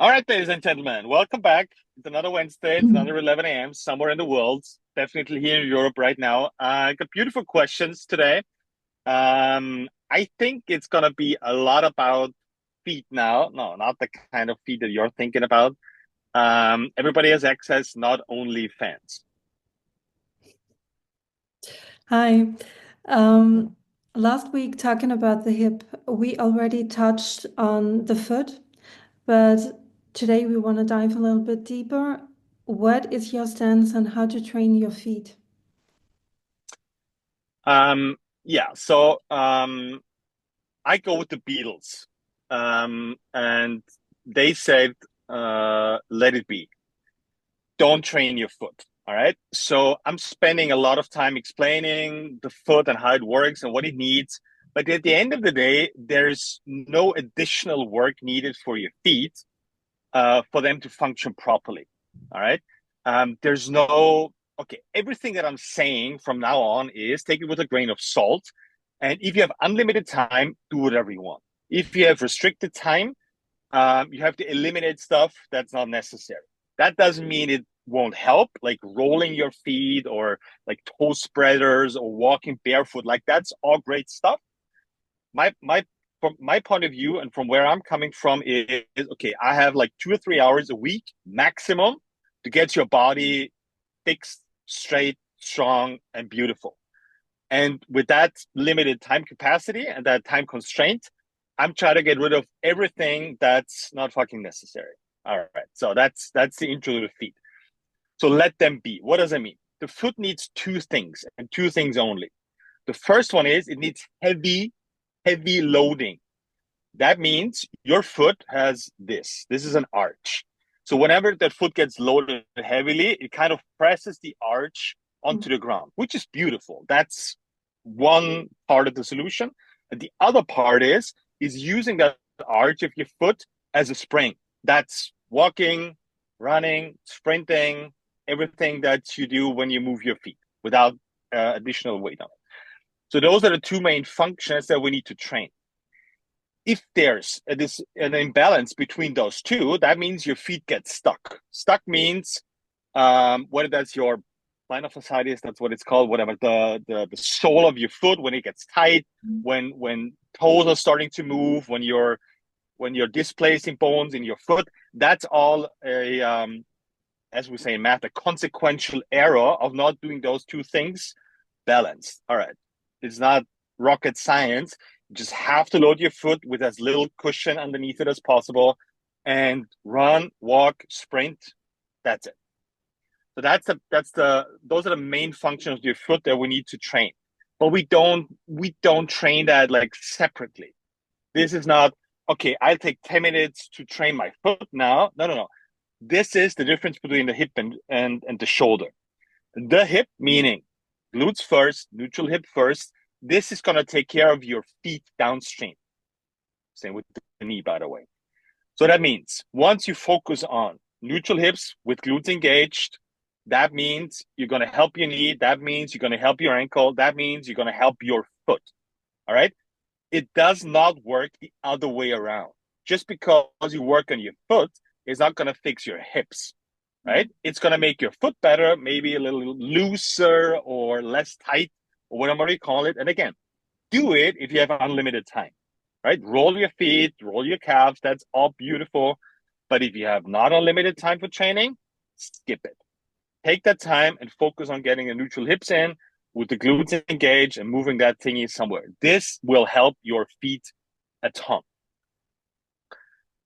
All right, ladies and gentlemen, welcome back. It's another Wednesday. It's another 11 a.m. somewhere in the world, definitely here in Europe right now. I got beautiful questions today. I think it's going to be a lot about feet now. No, not the kind of feet that you're thinking about. Everybody has access, not only fans. Hi. Um, Last week, talking about the hip, we already touched on the foot, but today we want to dive a little bit deeper. What is your stance on how to train your feet? Yeah, so I go with the Beatles. And they said, let it be. Don't train your foot. All right. So I'm spending a lot of time explaining the foot and how it works and what it needs. But at the end of the day, there's no additional work needed for your feet for them to function properly. All right. There's no, okay, everything that I'm saying from now on is take it with a grain of salt. And if you have unlimited time, do whatever you want. If you have restricted time, you have to eliminate stuff that's not necessary. That doesn't mean it won't help, like rolling your feet or like toe spreaders or walking barefoot. Like that's all great stuff. My from my point of view and from where I'm coming from is okay. I have like 2 or 3 hours a week maximum to get your body fixed, straight, strong, and beautiful. And with that limited time capacity and that time constraint, I'm trying to get rid of everything that's not fucking necessary. All right. So that's the intro to the feet. So let them be. What does that mean? The foot needs two things and two things only. The first one is it needs heavy loading. That means your foot has this. This is an arch. So whenever that foot gets loaded heavily, it kind of presses the arch onto the ground, which is beautiful. That's one part of the solution. And the other part is using that arch of your foot as a spring. That's walking, running, sprinting, everything that you do when you move your feet without additional weight on it. So those are the two main functions that we need to train. If there's an imbalance between those two, that means your feet get stuck. Stuck means whether that's your plantar fasciitis, that's what it's called, whatever the sole of your foot when it gets tight, when toes are starting to move, when you're displacing bones in your foot, that's all a as we say in math, a consequential error of not doing those two things balanced. All right, it's not rocket science. You just have to load your foot with as little cushion underneath it as possible, and run, walk, sprint. That's it. So that's the those are the main functions of your foot that we need to train. But we don't train that like separately. This is not okay. I'll take 10 minutes to train my foot now. No, no, no. This is the difference between the hip and the shoulder. The hip meaning glutes first, neutral hip first. This is gonna take care of your feet downstream. Same with the knee, by the way. So that means once you focus on neutral hips with glutes engaged, that means you're going to help your knee. That means you're going to help your ankle. That means you're going to help your foot. All right. It does not work the other way around. Just because you work on your foot is not going to fix your hips. Right. It's going to make your foot better, maybe a little looser or less tight or whatever you call it. And again, do it if you have unlimited time, right? Roll your feet, roll your calves. That's all beautiful. But if you have not unlimited time for training, skip it. Take that time and focus on getting the neutral hips in with the glutes engaged and moving that thingy somewhere. This will help your feet a ton.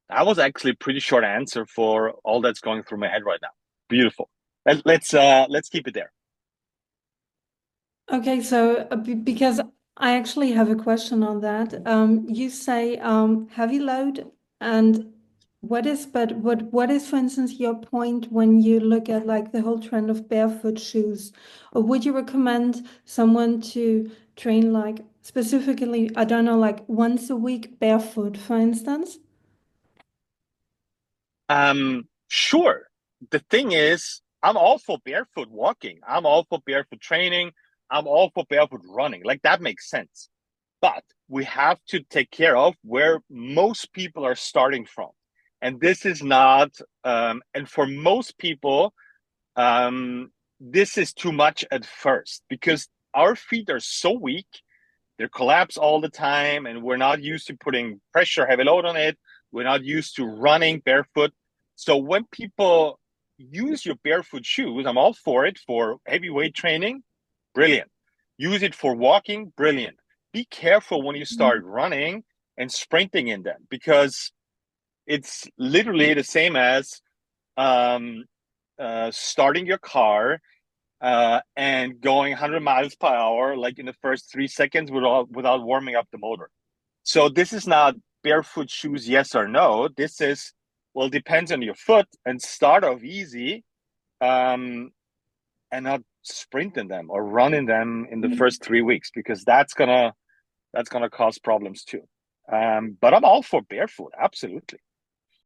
That was actually a pretty short answer for all that's going through my head right now. Beautiful. Let's keep it there. Okay, so because I actually have a question on that. You say heavy load, and what is, for instance, your point when you look at like the whole trend of barefoot shoes? Or would you recommend someone to train like specifically, I don't know, like once a week barefoot, for instance? Sure. The thing is, I'm all for barefoot walking. I'm all for barefoot training. I'm all for barefoot running. Like that makes sense. But we have to take care of where most people are starting from. And this is not, and for most people, this is too much at first because our feet are so weak. They're collapsed all the time, and we're not used to putting pressure, heavy load on it. We're not used to running barefoot. So when people use your barefoot shoes, I'm all for it for heavyweight training. Brilliant. Use it for walking. Brilliant. Be careful when you start running and sprinting in them because it's literally the same as um, starting your car and going 100 miles per hour, like in the first 3 seconds without warming up the motor. So this is not barefoot shoes, yes or no. This is, well, depends on your foot and start off easy um, and not sprint in them or run in them in the first 3 weeks because that's gonna cause problems too. But I'm all for barefoot, absolutely.